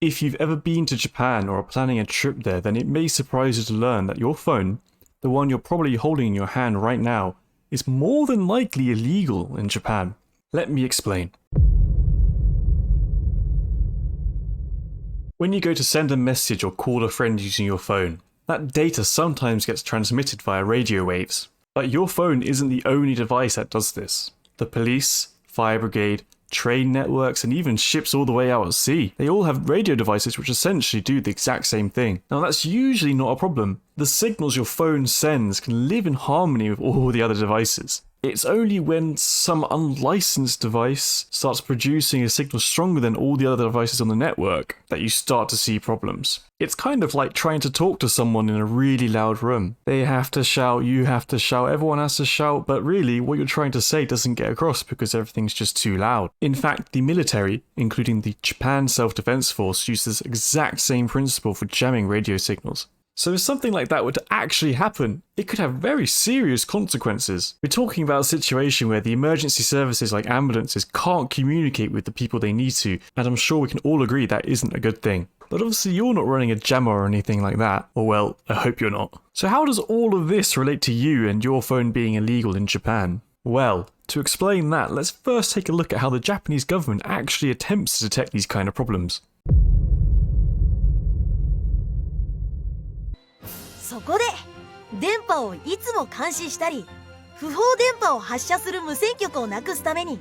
If you've ever been to Japan or are planning a trip there, then it may surprise you to learn that your phone, the one you're probably holding in your hand right now, is more than likely illegal in Japan. Let me explain. When you go to send a message or call a friend using your phone, that data sometimes gets transmitted via radio waves. But your phone isn't the only device that does this. The police, fire brigade, train networks, and even ships all the way out at sea, they all have radio devices which essentially do the exact same thing. Now that's usually not a problem. The signals your phone sends can live in harmony with all the other devices. It's only when some unlicensed device starts producing a signal stronger than all the other devices on the network that you start to see problems. It's kind of like trying to talk to someone in a really loud room. They have to shout, you have to shout, everyone has to shout, but really what you're trying to say doesn't get across because everything's just too loud. In fact, the military, including the Japan Self-Defense Force, uses this exact same principle for jamming radio signals. So if something like that were to actually happen, it could have very serious consequences. We're talking about a situation where the emergency services like ambulances can't communicate with the people they need to, and I'm sure we can all agree that isn't a good thing. But obviously you're not running a jammer or anything like that, or well, I hope you're not. So how does all of this relate to you and your phone being illegal in Japan? Well, to explain that, let's first take a look at how the Japanese government actually attempts to detect these kind of problems. そこで電波をいつも監視したり不法電波を発射する無線局をなくすために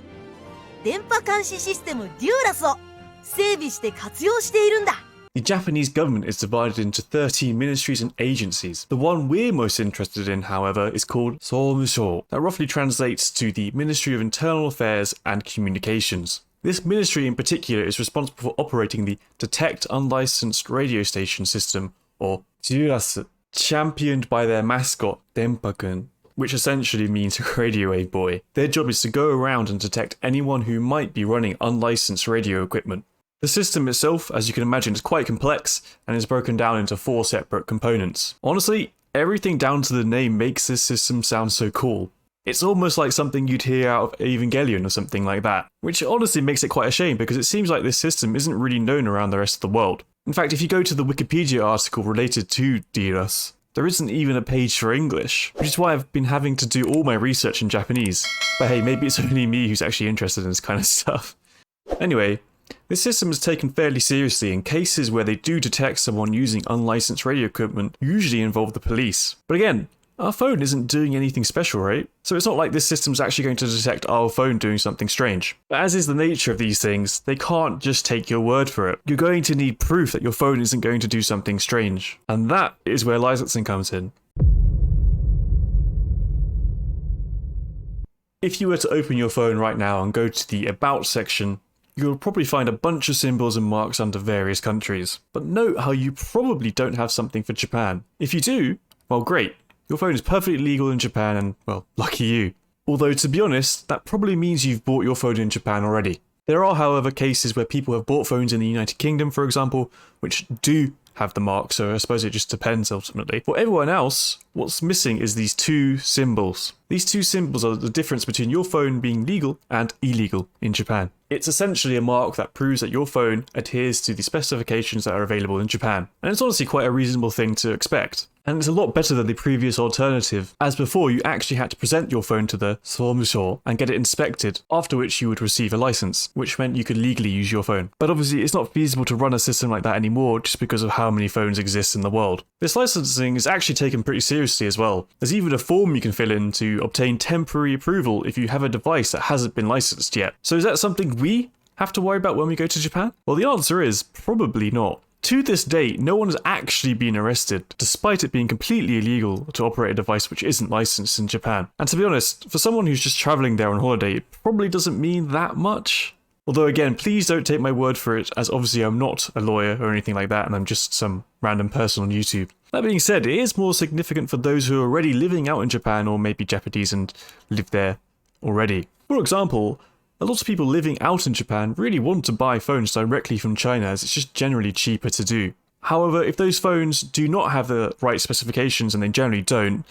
電波監視システムデューラスを整備して活用しているんだ。 The Japanese government is divided into 13 ministries and agencies. The one we're most interested in, however, is called 総務省. That roughly translates to the Ministry of Internal Affairs and Communications. This ministry in particular is responsible for operating the Detect Unlicensed Radio Station system, or DURAS, championed by their mascot, Denpa-kun, which essentially means radio wave boy. Their job is to go around and detect anyone who might be running unlicensed radio equipment. The system itself, as you can imagine, is quite complex and is broken down into 4 separate components. Honestly, everything down to the name makes this system sound so cool. It's almost like something you'd hear out of Evangelion or something like that, which honestly makes it quite a shame because it seems like this system isn't really known around the rest of the world. In fact, if you go to the Wikipedia article related to DURAS, there isn't even a page for English, which is why I've been having to do all my research in Japanese. But hey, maybe it's only me who's actually interested in this kind of stuff. Anyway, this system is taken fairly seriously, and cases where they do detect someone using unlicensed radio equipment usually involve the police. But again, our phone isn't doing anything special, right? So it's not like this system's actually going to detect our phone doing something strange. But as is the nature of these things, they can't just take your word for it. You're going to need proof that your phone isn't going to do something strange. And that is where licensing comes in. If you were to open your phone right now and go to the About section, you'll probably find a bunch of symbols and marks under various countries. But note how you probably don't have something for Japan. If you do, well great. Your phone is perfectly legal in Japan and, well, lucky you. Although, to be honest, that probably means you've bought your phone in Japan already. There are, however, cases where people have bought phones in the United Kingdom, for example, which do have the mark, so I suppose it just depends ultimately. For everyone else, what's missing is these 2 symbols. These 2 symbols are the difference between your phone being legal and illegal in Japan. It's essentially a mark that proves that your phone adheres to the specifications that are available in Japan. And it's honestly quite a reasonable thing to expect. And it's a lot better than the previous alternative, as before you actually had to present your phone to the 総務省 and get it inspected, after which you would receive a license, which meant you could legally use your phone. But obviously it's not feasible to run a system like that anymore just because of how many phones exist in the world. This licensing is actually taken pretty seriously as well. There's even a form you can fill in to obtain temporary approval if you have a device that hasn't been licensed yet. So is that something we have to worry about when we go to Japan? Well, the answer is probably not. To this date, no one has actually been arrested, despite it being completely illegal to operate a device which isn't licensed in Japan. And to be honest, for someone who's just travelling there on holiday, it probably doesn't mean that much. Although again, please don't take my word for it, as obviously I'm not a lawyer or anything like that, and I'm just some random person on YouTube. That being said, it is more significant for those who are already living out in Japan or maybe Japanese and live there already. For example, a lot of people living out in Japan really want to buy phones directly from China as it's just generally cheaper to do. However, if those phones do not have the right specifications, and they generally don't,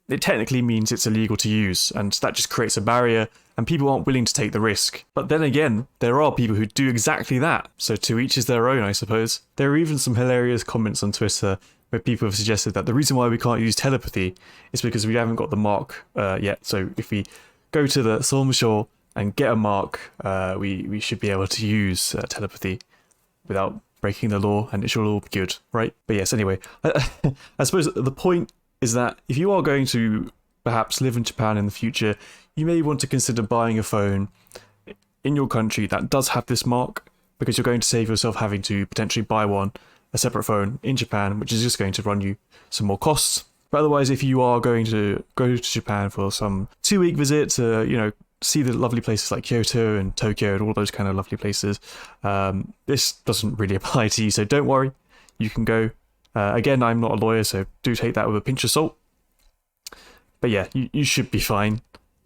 it technically means it's illegal to use, and that just creates a barrier and people aren't willing to take the risk. But then again, there are people who do exactly that, so to each is their own, I suppose. There are even some hilarious comments on Twitter where people have suggested that the reason why we can't use telepathy is because we haven't got the mark yet. So if we go to the Solmusho and get a mark, we should be able to use telepathy without breaking the law, and it should all be good, right? But yes, anyway, I suppose the point is that if you are going to perhaps live in Japan in the future, you may want to consider buying a phone in your country that does have this mark, because you're going to save yourself having to potentially buy a separate phone in Japan, which is just going to run you some more costs. But otherwise, if you are going to go to Japan for some 2-week visit to, see the lovely places like Kyoto and Tokyo and all those kind of lovely places, this doesn't really apply to you, so don't worry, you can go. Again, I'm not a lawyer, so do take that with a pinch of salt. But yeah, you should be fine.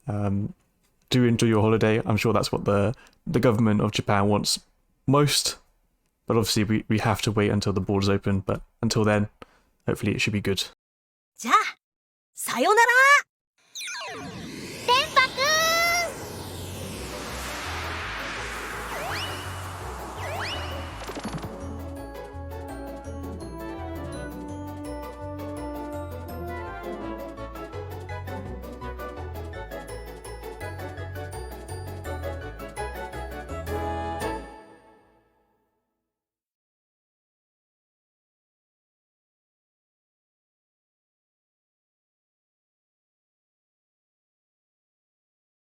Do enjoy your holiday. I'm sure that's what the government of Japan wants most. But obviously, we have to wait until the borders open. But until then, hopefully it should be good. じゃあ、さよなら